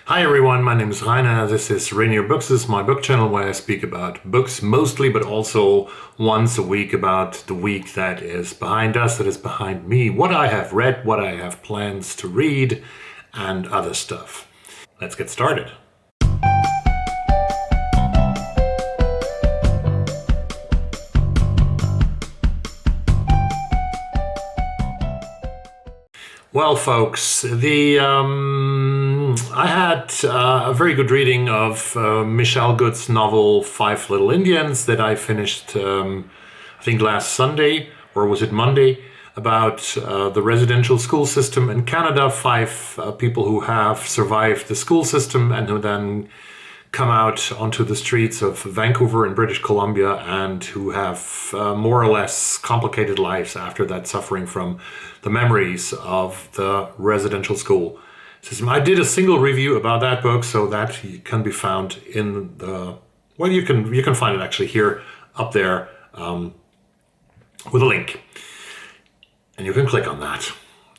Hi everyone, my name is Rainer. This is Rainier Books. This is my book channel where I speak about books mostly, but also once a week about the week that is behind us, that is behind me, what I have read, what I have plans to read, and other stuff. Let's get started. Well, folks, I had a very good reading of Michelle Good's novel Five Little Indians that I finished, I think last Sunday, or was it Monday, about the residential school system in Canada. Five people who have survived the school system and who then come out onto the streets of Vancouver in British Columbia and who have more or less complicated lives after that, suffering from the memories of the residential school system. I did a single review about that book, so that can be found in the, well, you can find it actually here up there with a link. And you can click on that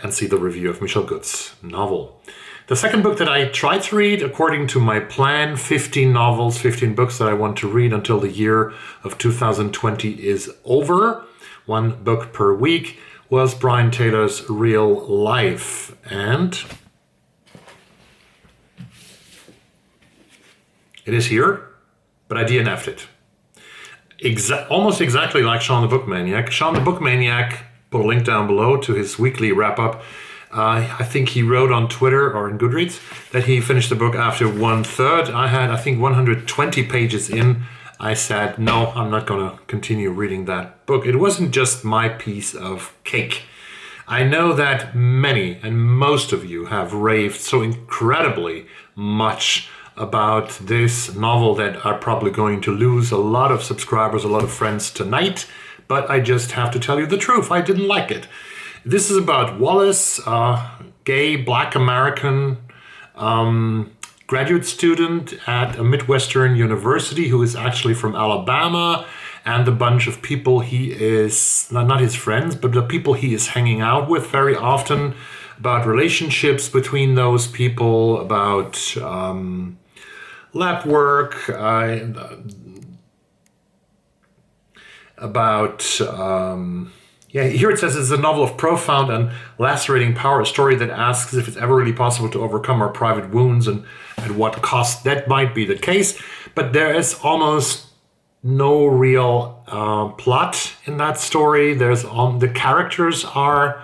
and see the review of Michelle Good's novel. The second book that I tried to read, according to my plan, 15 novels, 15 books that I want to read until the year of 2020 is over, one book per week, was Brian Taylor's Real Life. And it is here, but I DNF'd it. Almost exactly like Sean the Book Maniac. Sean the Book Maniac, put a link down below to his weekly wrap-up. I think he wrote on Twitter or in Goodreads that he finished the book after 1/3. I had, I think, 120 pages in. I said, no, I'm not going to continue reading that book. It wasn't just my piece of cake. I know that many and most of you have raved so incredibly much about this novel that are probably going to lose a lot of subscribers, a lot of friends tonight. But I just have to tell you the truth. I didn't like it. This is about Wallace, a gay black American graduate student at a Midwestern university who is actually from Alabama, and the bunch of people he is, not his friends, but the people he is hanging out with very often, about relationships between those people, about lab work, here it says it's a novel of profound and lacerating power, a story that asks if it's ever really possible to overcome our private wounds and at what cost. That might be the case, but there is almost no real plot in that story. There's the characters are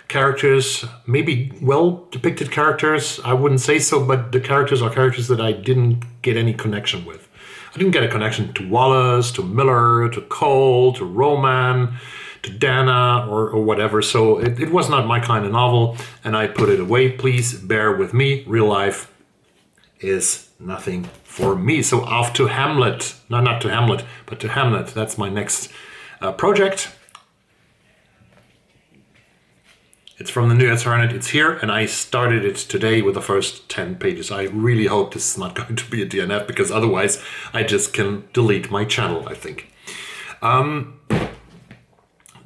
characters, maybe well depicted characters. I wouldn't say so, but the characters are characters that I didn't get any connection with. I didn't get a connection to Wallace, to Miller, to Cole, to Roman, to Dana, or whatever. So it was not my kind of novel, and I put it away. Please bear with me. Real life is nothing for me. So off to Hamlet. No, not to Hamlet, but to Hamnet. That's my next project. It's from the New Hamnet. It's here, and I started it today with the first 10 pages. I really hope this is not going to be a DNF, because otherwise I just can delete my channel, I think.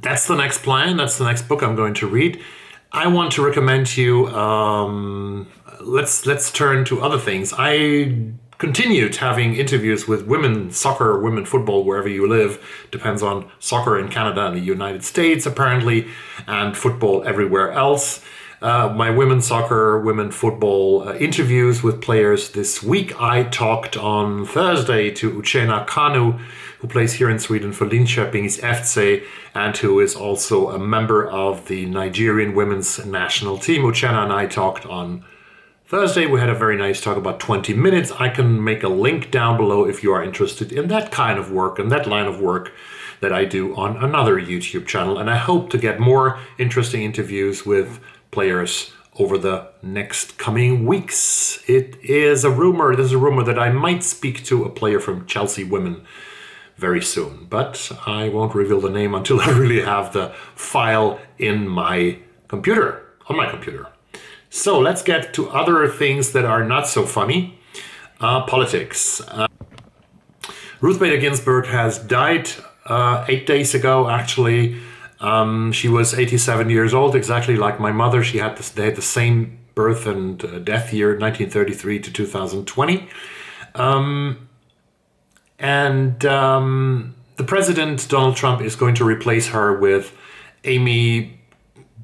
That's the next plan. That's the next book I'm going to read. I want to recommend to you, let's turn to other things. I continued having interviews with women soccer, women football, wherever you live. Depends on soccer in Canada and the United States, apparently, and football everywhere else. My women soccer, women football interviews with players this week. I talked on Thursday to Uchenna Kanu, who plays here in Sweden for Linköping's FC, and who is also a member of the Nigerian women's national team. Uchenna and I talked on Thursday. We had a very nice talk, about 20 minutes. I can make a link down below if you are interested in that kind of work and that line of work that I do on another YouTube channel. And I hope to get more interesting interviews with players over the next coming weeks. It is a rumor, there's a rumor that I might speak to a player from Chelsea women very soon, but I won't reveal the name until I really have the file in my computer, on my computer. So let's get to other things that are not so funny. Politics. Ruth Bader Ginsburg has died 8 days ago, actually. She was 87 years old, exactly like my mother. They had the same birth and death year, 1933 to 2020. The president, Donald Trump, is going to replace her with Amy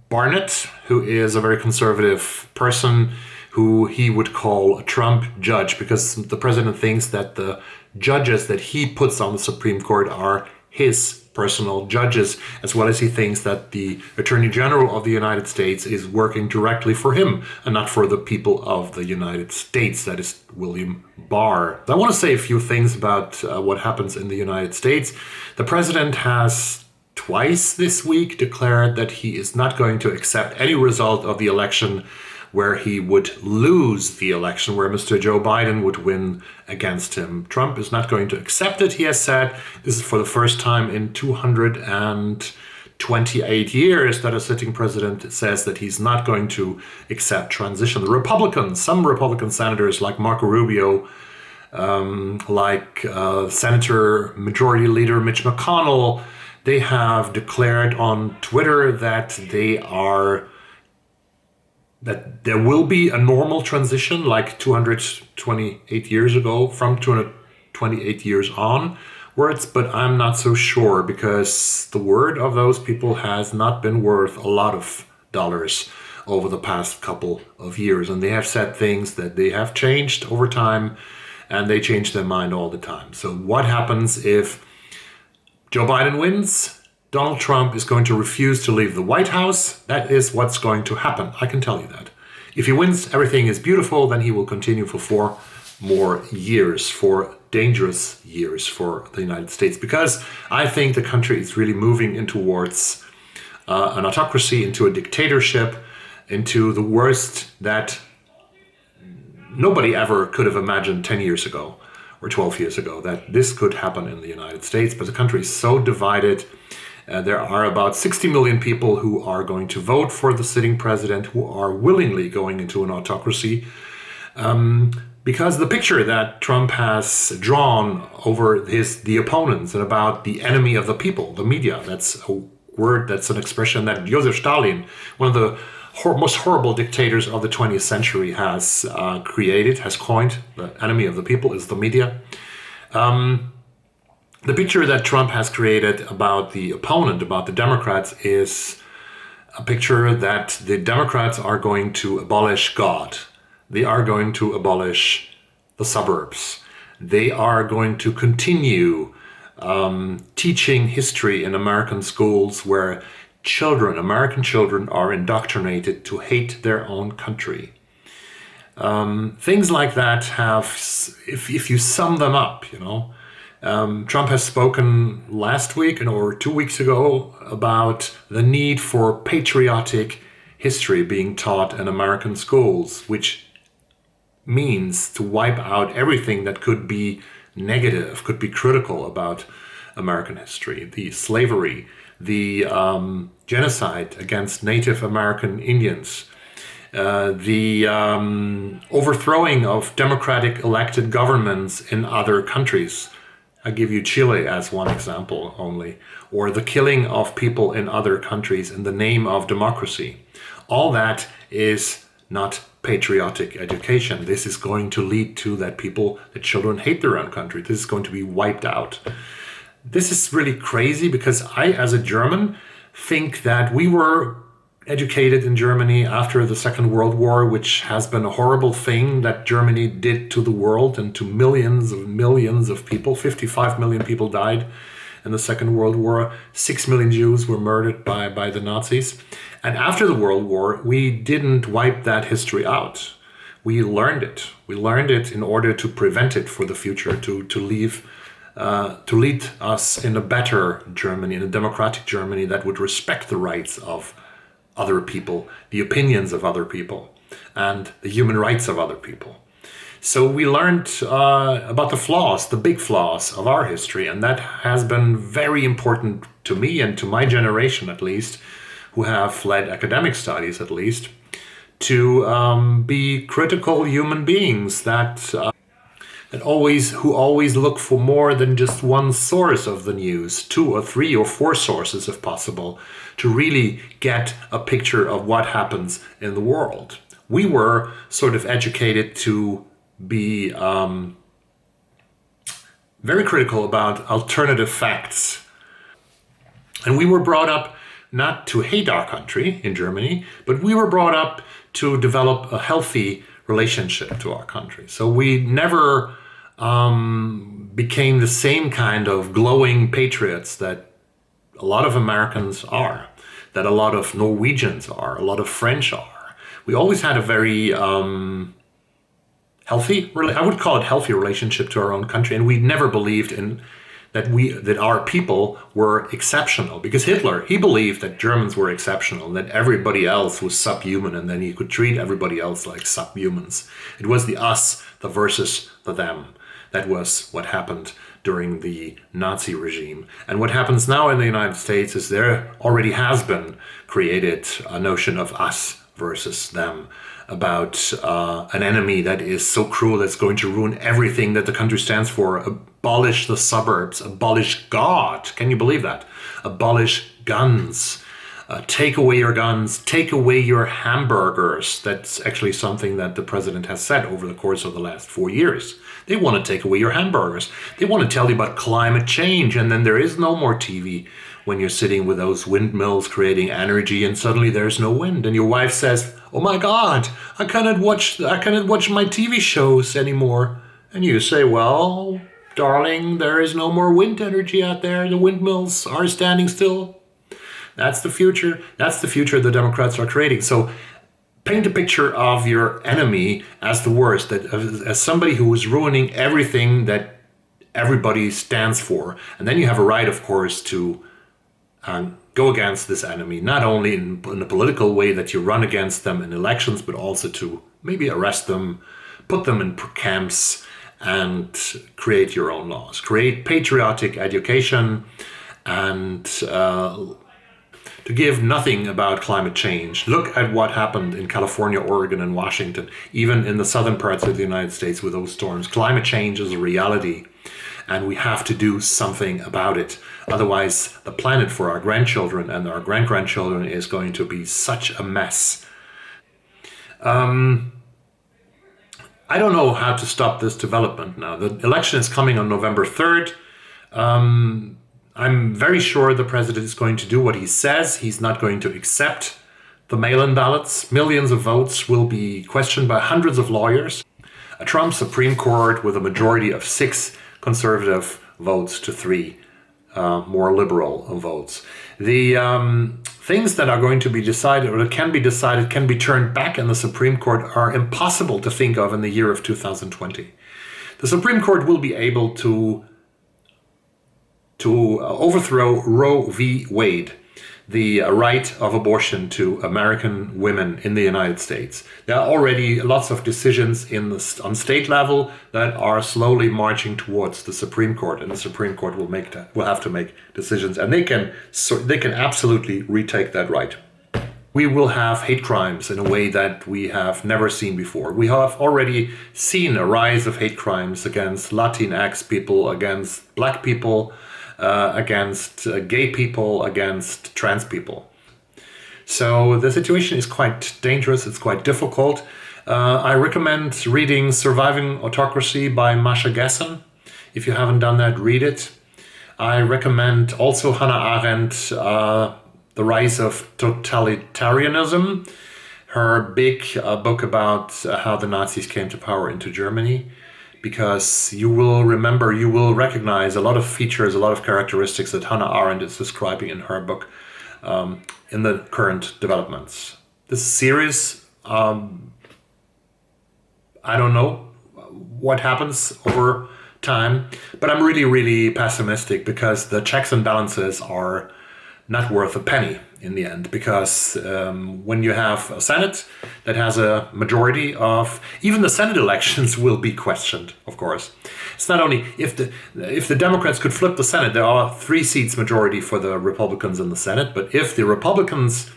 Barnett, who is a very conservative person who he would call a Trump judge, because the president thinks that the judges that he puts on the Supreme Court are his personal judges, as well as he thinks that the Attorney General of the United States is working directly for him and not for the people of the United States. That is William Barr. I want to say a few things about what happens in the United States. The president has twice this week declared that he is not going to accept any result of the election where he would lose the election, where Mr. Joe Biden would win against him. Trump is not going to accept it, he has said. This is for the first time in 228 years that a sitting president says that he's not going to accept transition. The Republicans, some Republican senators like Marco Rubio, Senator Majority Leader Mitch McConnell, they have declared on Twitter that there will be a normal transition like 228 years ago from 228 years onwards, but I'm not so sure because the word of those people has not been worth a lot of dollars over the past couple of years. And they have said things that they have changed over time, and they change their mind all the time. So what happens if Joe Biden wins? Donald Trump is going to refuse to leave the White House. That is what's going to happen. I can tell you that. If he wins, everything is beautiful. Then he will continue for 4 more years, 4 dangerous years for the United States. Because I think the country is really moving in towards an autocracy, into a dictatorship, into the worst that nobody ever could have imagined 10 years ago or 12 years ago, that this could happen in the United States. But the country is so divided. There are about 60 million people who are going to vote for the sitting president, who are willingly going into an autocracy, because the picture that Trump has drawn over the opponents and about the enemy of the people, the media, that's a word, that's an expression that Joseph Stalin, one of the most horrible dictators of the 20th century, has coined. The enemy of the people is the media. The picture that Trump has created about the opponent, about the Democrats, is a picture that the Democrats are going to abolish God. They are going to abolish the suburbs. They are going to continue teaching history in American schools where American children are indoctrinated to hate their own country. Things like that have, if you sum them up, Trump has spoken last week or 2 weeks ago about the need for patriotic history being taught in American schools, which means to wipe out everything that could be negative, could be critical about American history, the slavery, the genocide against Native American Indians, the overthrowing of democratic elected governments in other countries. I give you Chile as one example only, or the killing of people in other countries in the name of democracy. All that is not patriotic education. This is going to lead to that children hate their own country. This is going to be wiped out. This is really crazy because I, as a German, think that we were educated in Germany after the Second World War, which has been a horrible thing that Germany did to the world and to millions of people. 55 million people died in the Second World War. 6 million Jews were murdered by the Nazis. And after the World War, we didn't wipe that history out. We learned it. We learned it in order to prevent it for the future, to lead us in a better Germany, in a democratic Germany that would respect the rights of other people, the opinions of other people, and the human rights of other people. So we learned about the flaws, the big flaws of our history, and that has been very important to me and to my generation, at least, who have led academic studies, at least, to be critical human beings who always look for more than just one source of the news, 2 or 3 or 4 sources if possible, to really get a picture of what happens in the world. we were sort of educated to be very critical about alternative facts. And we were brought up not to hate our country in Germany, but we were brought up to develop a healthy relationship to our country. So we never became the same kind of glowing patriots that a lot of Americans are, that a lot of Norwegians are, a lot of French are. We always had a very healthy, I would call it healthy relationship to our own country, and we never believed in that our people were exceptional. Because Hitler, he believed that Germans were exceptional and that everybody else was subhuman, and then he could treat everybody else like subhumans. It was the us, the versus the them. That was what happened during the Nazi regime. And what happens now in the United States is there already has been created a notion of us versus them, about an enemy that is so cruel that's going to ruin everything that the country stands for. Abolish the suburbs, abolish God. Can you believe that? Abolish guns. Take away your guns, take away your hamburgers. That's actually something that the president has said over the course of the last 4 years. They want to take away your hamburgers. They want to tell you about climate change, and then there is no more TV when you're sitting with those windmills creating energy and suddenly there's no wind. And your wife says, "Oh my God, I cannot watch my TV shows anymore." And you say, "Well, darling, there is no more wind energy out there. The windmills are standing still." That's the future. That's the future the Democrats are creating. So paint a picture of your enemy as the worst, that as somebody who is ruining everything that everybody stands for. And then you have a right, of course, to go against this enemy, not only in a political way that you run against them in elections, but also to maybe arrest them, put them in camps, and create your own laws. Create patriotic education, and to give nothing about climate change. Look at what happened in California, Oregon, and Washington, even in the southern parts of the United States with those storms. Climate change is a reality, and we have to do something about it. Otherwise, the planet for our grandchildren and our great-grandchildren is going to be such a mess. I don't know how to stop this development now. The election is coming on November 3rd. I'm very sure the president is going to do what he says. He's not going to accept the mail-in ballots. Millions of votes will be questioned by hundreds of lawyers. A Trump Supreme Court with a majority of 6 conservative votes to 3 more liberal votes. The things that are going to be decided, or that can be decided, can be turned back in the Supreme Court, are impossible to think of in the year of 2020. The Supreme Court will be able to overthrow Roe v. Wade, the right of abortion to American women in the United States. There are already lots of decisions on state level that are slowly marching towards the Supreme Court, and the Supreme Court will have to make decisions, and they can absolutely retake that right. We will have hate crimes in a way that we have never seen before. We have already seen a rise of hate crimes against Latinx people, against Black people, against gay people, against trans people. So the situation is quite dangerous, it's quite difficult. I recommend reading Surviving Autocracy by Masha Gessen. If you haven't done that, read it. I recommend also Hannah Arendt, The Rise of Totalitarianism, her big book about how the Nazis came to power into Germany. Because you will recognize a lot of features, a lot of characteristics that Hannah Arendt is describing in her book in the current developments. This series, I don't know what happens over time, but I'm really, really pessimistic because the checks and balances are not worth a penny in the end, because when you have a Senate that has a majority of, even the Senate elections will be questioned, of course. It's not only, if the Democrats could flip the Senate, there are 3 seats majority for the Republicans in the Senate, but if the Republicans,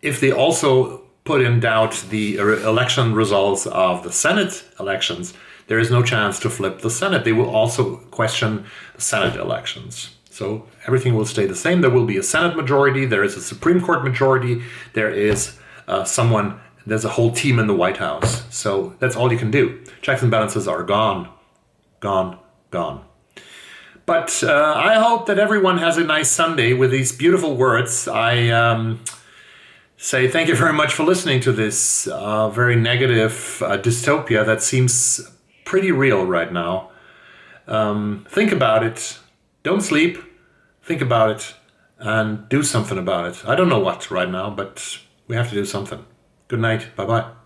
if they also put in doubt the election results of the Senate elections, there is no chance to flip the Senate. They will also question the Senate elections. So everything will stay the same. There will be a Senate majority. There is a Supreme Court majority. There is someone There's a whole team in the White House. So that's all you can do. Checks and balances are gone, gone, gone. But I hope that everyone has a nice Sunday with these beautiful words. I say thank you very much for listening to this very negative dystopia that seems pretty real right now. Think about it. Don't sleep. Think about it and do something about it. I don't know what right now, but we have to do something. Good night. Bye-bye.